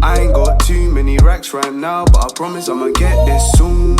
I ain't got too many racks right now, but I promise I'ma get this soon.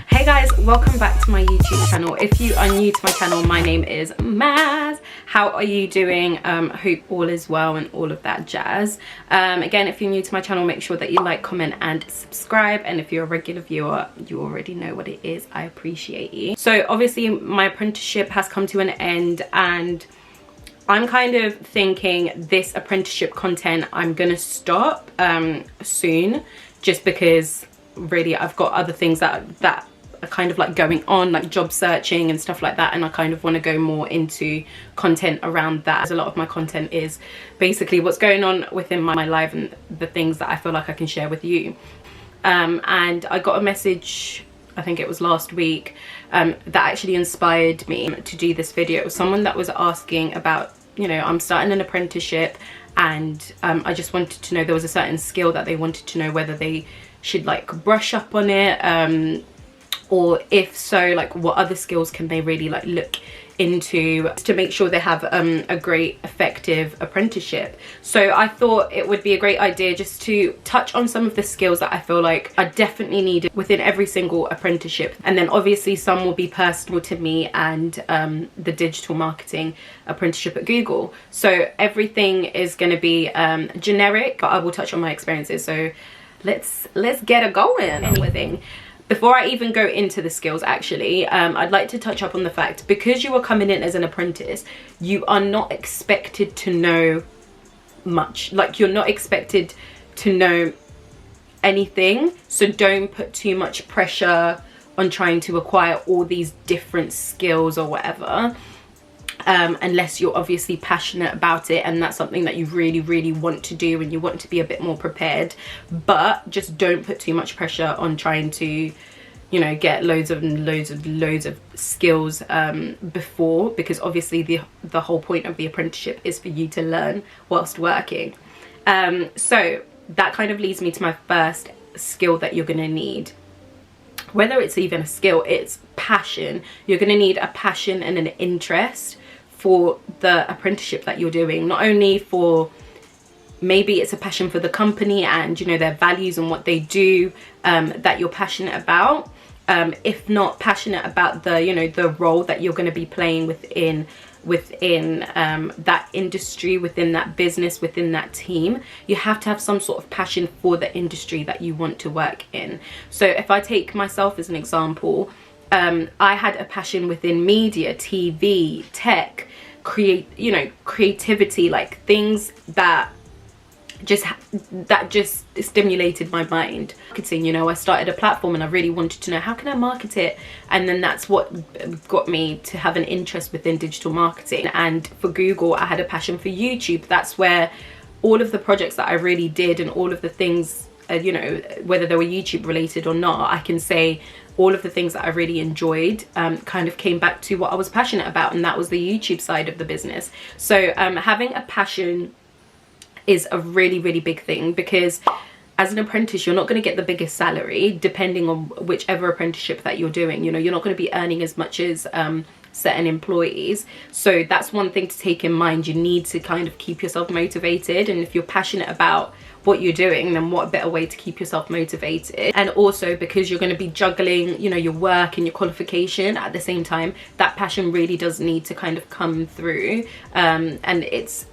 Hey guys, welcome back to my YouTube channel. If you are new to my channel, my name is Maz. How are you doing? Hope all is well and all of that jazz. Again, if you're new to my channel, make sure that you like, comment and subscribe. And if you're a regular viewer, you already know what it is. I appreciate you. So obviously my apprenticeship has come to an end, and I'm kind of thinking this apprenticeship content I'm gonna stop soon, just because really I've got other things that are kind of like going on, like job searching and stuff like that, and I kind of want to go more into content around that, as a lot of my content is basically what's going on within my life and the things that I feel like I can share with you. And I got a message, I think it was last week, that actually inspired me to do this video. It was someone that was asking about, you know, I'm starting an apprenticeship, and I just wanted to know, there was a certain skill that they wanted to know whether they should like brush up on it, or if so, like what other skills can they really like look into to make sure they have a great effective apprenticeship. So I thought it would be a great idea just to touch on some of the skills that I feel like are definitely needed within every single apprenticeship, and then obviously some will be personal to me and the Digital Marketing Apprenticeship at Google. So everything is going to be generic, but I will touch on my experiences. So let's get it going. Anything. Before I even go into the skills, actually, I'd like to touch up on the fact, because you are coming in as an apprentice, you are not expected to know much. Like, you're not expected to know anything. So don't put too much pressure on trying to acquire all these different skills or whatever. Unless you're obviously passionate about it and that's something that you really want to do and you want to be a bit more prepared. But just don't put too much pressure on trying to, you know, get loads of skills before, because obviously the whole point of the apprenticeship is for you to learn whilst working. So that kind of leads me to my first skill that you're going to need. Whether it's even a skill, it's passion. You're going to need a passion and an interest for the apprenticeship that you're doing. Not only for, maybe it's a passion for the company and, you know, their values and what they do, that you're passionate about. If not passionate about the, you know, the role that you're going to be playing within that industry, within that business, within that team, you have to have some sort of passion for the industry that you want to work in. So if I take myself as an example, I had a passion within media, TV, tech, creativity, like things that just stimulated my mind. Marketing, you know, I started a platform and I really wanted to know, how can I market it? And then that's what got me to have an interest within digital marketing. And for Google, I had a passion for YouTube. That's where all of the projects that I really did and all of the things, you know, whether they were YouTube related or not, I can say all of the things that I really enjoyed kind of came back to what I was passionate about, and that was the YouTube side of the business. So having a passion is a really big thing, because as an apprentice, you're not going to get the biggest salary depending on whichever apprenticeship that you're doing. You know, you're not going to be earning as much as certain employees. So that's one thing to take in mind. You need to kind of keep yourself motivated, and if you're passionate about what you're doing, then what better way to keep yourself motivated. And also, because you're going to be juggling, you know, your work and your qualification at the same time, that passion really does need to kind of come through, and it's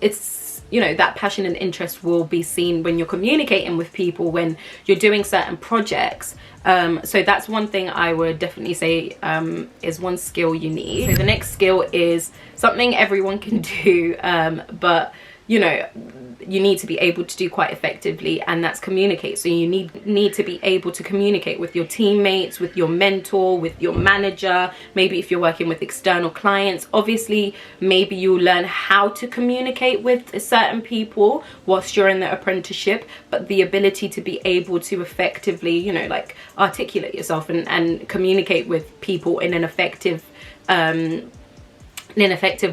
you know, that passion and interest will be seen when you're communicating with people, when you're doing certain projects. So that's one thing I would definitely say is one skill you need. So the next skill is something everyone can do, but you know, you need to be able to do quite effectively, and that's communicate. So you need to be able to communicate with your teammates, with your mentor, with your manager. Maybe if you're working with external clients, obviously maybe you'll learn how to communicate with certain people whilst you're in the apprenticeship, but the ability to be able to effectively, you know, like articulate yourself and communicate with people in an effective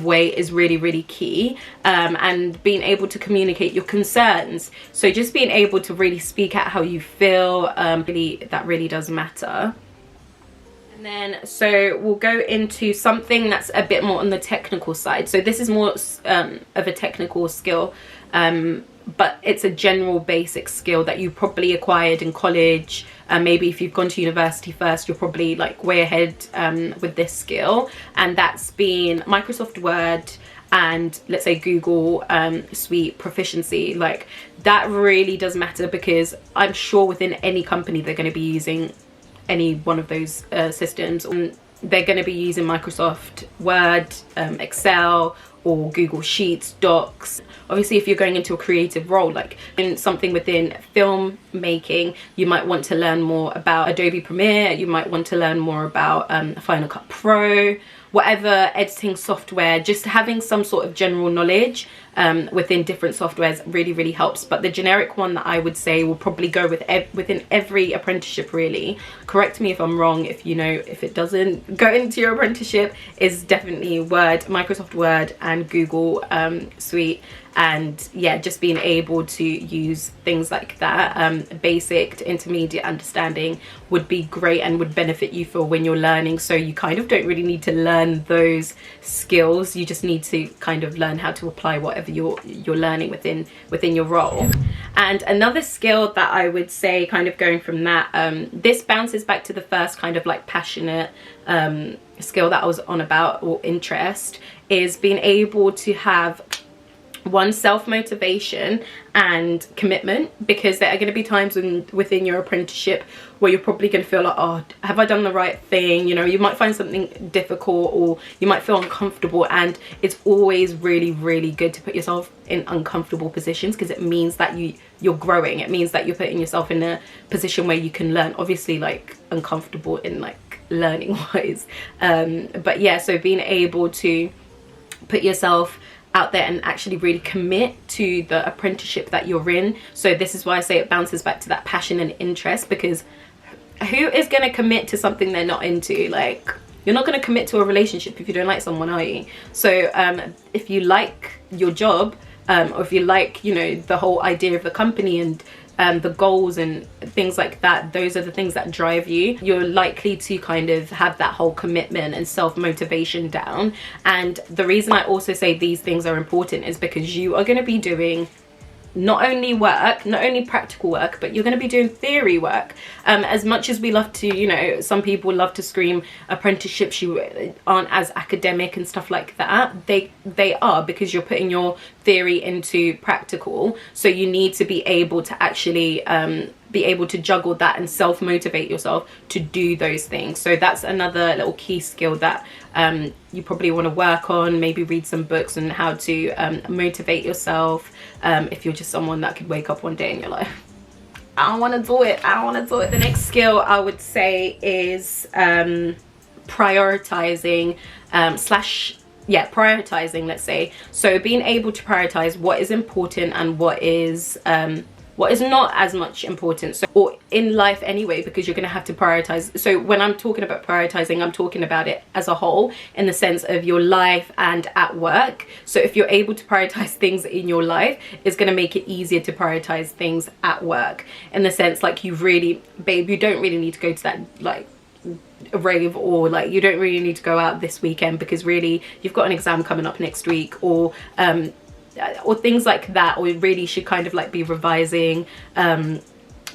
way is really key, and being able to communicate your concerns. So just being able to really speak out how you feel, that really does matter. And then so we'll go into something that's a bit more on the technical side. So this is more of a technical skill but it's a general basic skill that you probably acquired in college. Maybe if you've gone to university first, you're probably like way ahead with this skill, and that's been Microsoft Word and let's say Google Suite proficiency. Like that really does matter, because I'm sure within any company they're going to be using any one of those systems. They're going to be using Microsoft Word, Excel, or Google Sheets, Docs. Obviously, if you're going into a creative role, like in something within film making, you might want to learn more about Adobe Premiere, you might want to learn more about Final Cut Pro, whatever editing software. Just having some sort of general knowledge within different softwares really helps. But the generic one that I would say will probably go with within every apprenticeship, really, correct me if I'm wrong, if you know, if it doesn't go into your apprenticeship, is definitely Word, Microsoft Word and Google Suite. And yeah, just being able to use things like that, basic to intermediate understanding, would be great and would benefit you for when you're learning. So you kind of don't really need to learn those skills, you just need to kind of learn how to apply whatever you're learning within your role. And another skill that I would say, kind of going from that, this bounces back to the first kind of like passionate skill that I was on about, or interest, is being able to have one, self-motivation and commitment, because there are going to be times within your apprenticeship where you're probably going to feel like, oh, have I done the right thing? You know, you might find something difficult, or you might feel uncomfortable, and it's always really good to put yourself in uncomfortable positions, because it means that you're growing. It means that you're putting yourself in a position where you can learn, obviously like uncomfortable in like learning wise, but yeah, so being able to put yourself out there and actually really commit to the apprenticeship that you're in. So this is why I say it bounces back to that passion and interest, because who is going to commit to something they're not into? Like, you're not going to commit to a relationship if you don't like someone, are you? So if you like your job, or if you like, you know, the whole idea of the company and the goals and things like that, those are the things that drive you, you're likely to kind of have that whole commitment and self-motivation down. And the reason I also say these things are important is because you are going to be doing not only work, not only practical work, but you're going to be doing theory work. As much as we love to, you know, some people love to scream apprenticeships you aren't as academic and stuff like that, they are, because you're putting your theory into practical. So you need to be able to actually be able to juggle that and self-motivate yourself to do those things. So that's another little key skill that you probably want to work on. Maybe read some books on how to motivate yourself, if you're just someone that could wake up one day and you're like, I don't want to do it, I don't want to do it. The next skill I would say is prioritizing prioritizing, let's say. So being able to prioritize what is important and what is not as much important, so, or in life anyway, because you're going to have to prioritize. So when I'm talking about prioritizing, I'm talking about it as a whole, in the sense of your life and at work. So if you're able to prioritize things in your life, it's going to make it easier to prioritize things at work, in the sense like, you really, babe, you don't really need to go to that like rave, or like you don't really need to go out this weekend because really you've got an exam coming up next week, or things like that, or really should kind of like be revising.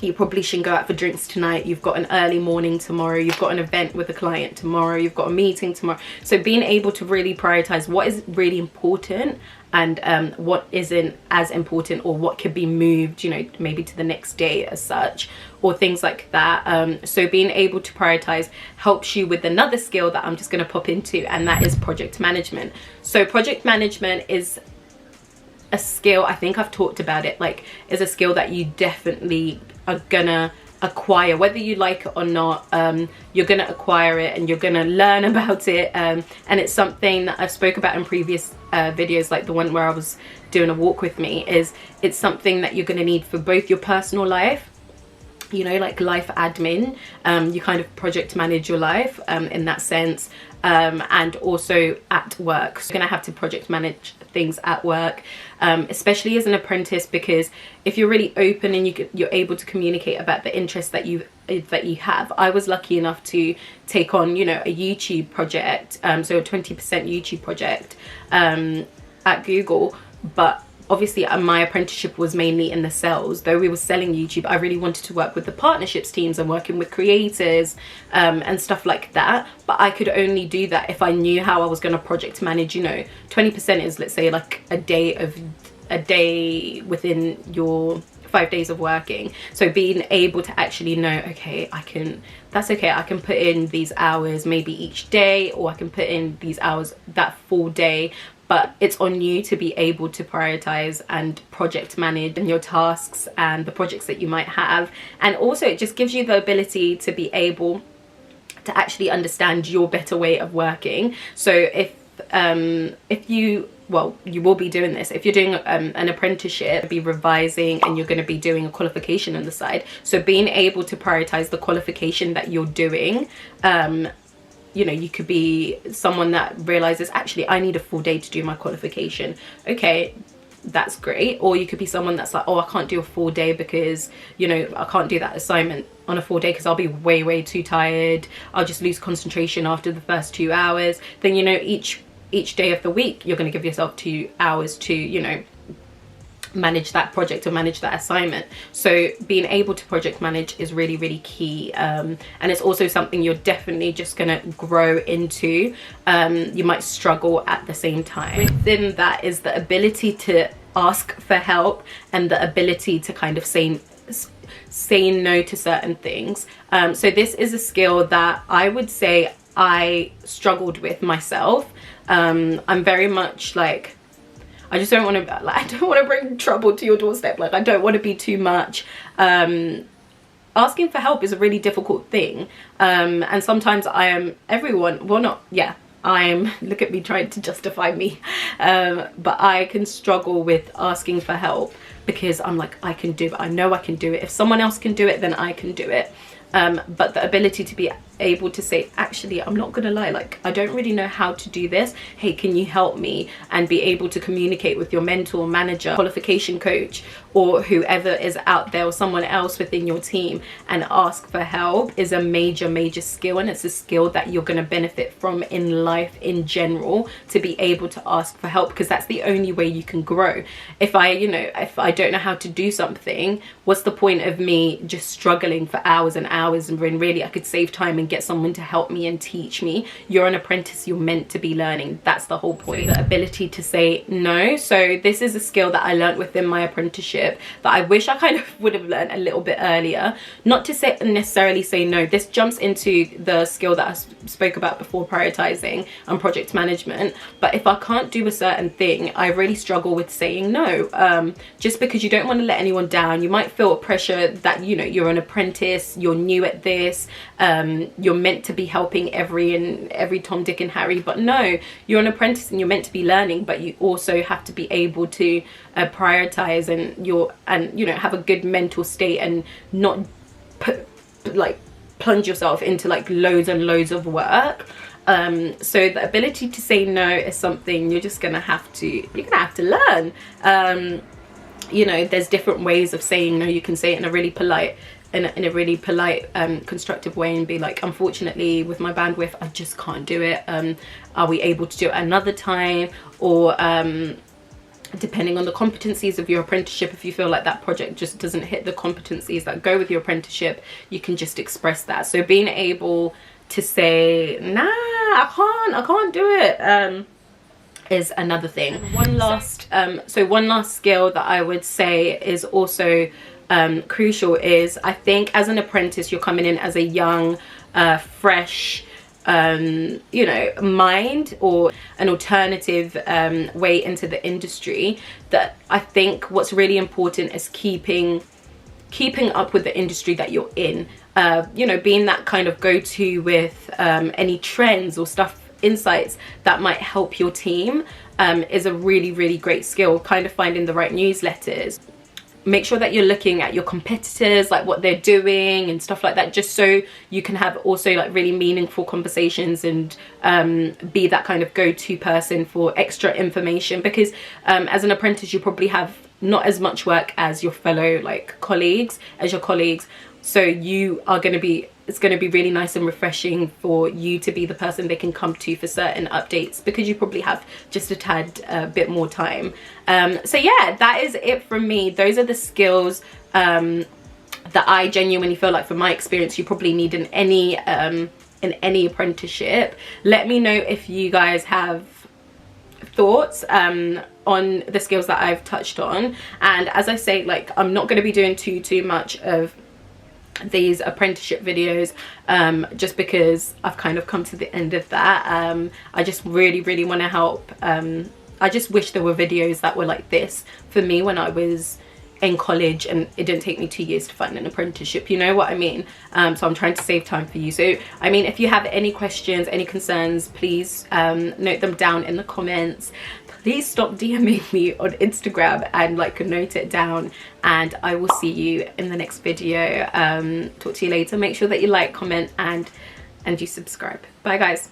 You probably shouldn't go out for drinks tonight, you've got an early morning tomorrow, you've got an event with a client tomorrow, you've got a meeting tomorrow. So being able to really prioritize what is really important and what isn't as important, or what could be moved, you know, maybe to the next day as such, or things like that. So being able to prioritize helps you with another skill that I'm just going to pop into, and that is project management. So project management is a skill, I think I've talked about it, like, is a skill that you definitely are gonna acquire, whether you like it or not. You're gonna acquire it and you're gonna learn about it, and it's something that I've spoke about in previous videos, like the one where I was doing a walk with me. It's something that you're gonna need for both your personal life, you know, like life admin. You kind of project manage your life in that sense, and also at work. So you're gonna have to project manage things at work, especially as an apprentice, because if you're really open and you're able to communicate about the interests that you have. I was lucky enough to take on, you know, a YouTube project, so a 20% YouTube project at Google, but obviously my apprenticeship was mainly in the sales. Though we were selling YouTube, I really wanted to work with the partnerships teams and working with creators and stuff like that. But I could only do that if I knew how I was going to project manage. You know, 20% is, let's say, like a day within your 5 days of working. So being able to actually know, okay, I can put in these hours maybe each day, or I can put in these hours that full day. But it's on you to be able to prioritize and project manage your tasks and the projects that you might have. And also it just gives you the ability to be able to actually understand your better way of working. So if you, well, you will be doing this if you're doing an apprenticeship, be revising, and you're going to be doing a qualification on the side. So being able to prioritize the qualification that you're doing, you know, you could be someone that realizes, actually, I need a full day to do my qualification. Okay, that's great. Or you could be someone that's like, oh, I can't do a full day because, you know, I can't do that assignment on a full day because I'll be way too tired. I'll just lose concentration after the first 2 hours. Then, you know, each day of the week, you're going to give yourself 2 hours to, you know, manage that project or manage that assignment. So being able to project manage is really key, and it's also something you're definitely just gonna grow into. You might struggle at the same time. Within that is the ability to ask for help and the ability to kind of say no to certain things. So this is a skill that I would say I struggled with myself. I'm very much like, I just don't want to, like, I don't want to bring trouble to your doorstep. Like, I don't want to be too much. Asking for help is a really difficult thing. And sometimes I am look at me trying to justify me. But I can struggle with asking for help because I'm like, I can do it. I know I can do it. If someone else can do it, then I can do it. But the ability to be able to say, actually, I'm not gonna lie, like, I don't really know how to do this. Hey, can you help me? And be able to communicate with your mentor, manager, qualification coach, or whoever is out there, or someone else within your team, and ask for help is a major skill. And it's a skill that you're gonna benefit from in life in general, to be able to ask for help, because that's the only way you can grow. If I don't know how to do something, what's the point of me just struggling for hours and hours, and when really I could save time and get someone to help me and teach me? You're an apprentice, you're meant to be learning. That's the whole point. So the ability to say no. So this is a skill that I learned within my apprenticeship that I wish I kind of would have learned a little bit earlier. Not to say necessarily say no. This jumps into the skill that I spoke about before, prioritizing and project management. But if I can't do a certain thing, I really struggle with saying no. Just because you don't want to let anyone down. You might feel pressure that, you know, you're an apprentice, you're new at this, you're meant to be helping every Tom, Dick and Harry. But no, you're an apprentice and you're meant to be learning, but you also have to be able to prioritize and you know, have a good mental state and not plunge yourself into like loads and loads of work. So the ability to say no is something you're gonna have to learn. You know, there's different ways of saying no. You can say it in a really polite constructive way and be like, unfortunately, with my bandwidth, I just can't do it. Are we able to do it another time? Or depending on the competencies of your apprenticeship, if you feel like that project just doesn't hit the competencies that go with your apprenticeship, you can just express that. So being able to say, nah, I can't do it, is another thing. One last skill that I would say is also crucial is, I think as an apprentice, you're coming in as a young, fresh, you know, mind, or an alternative way into the industry. That I think what's really important is keeping up with the industry that you're in. You know, being that kind of go-to with any trends or insights that might help your team is a really great skill. Kind of finding the right newsletters. Make sure that you're looking at your competitors, like what they're doing and stuff like that, just so you can have also like really meaningful conversations and be that kind of go-to person for extra information. Because as an apprentice, you probably have not as much work as your fellow colleagues. So you are going to be it's going to be really nice and refreshing for you to be the person they can come to for certain updates, because you probably have just a tad bit more time. So yeah, that is it from me. Those are the skills that I genuinely feel like, from my experience, you probably need in any apprenticeship. Let me know if you guys have thoughts on the skills that I've touched on. And as I say, like, I'm not going to be doing too much of these apprenticeship videos, just because I've kind of come to the end of that. I just really want to help. I just wish there were videos that were like this for me when I was in college and it didn't take me 2 years to find an apprenticeship, you know what I mean? So I'm trying to save time for you. So I mean, if you have any questions, any concerns, please note them down in the comments. Please stop DMing me on Instagram and like note it down, and I will see you in the next video. Talk to you later. Make sure that you like, comment, and you subscribe. Bye guys.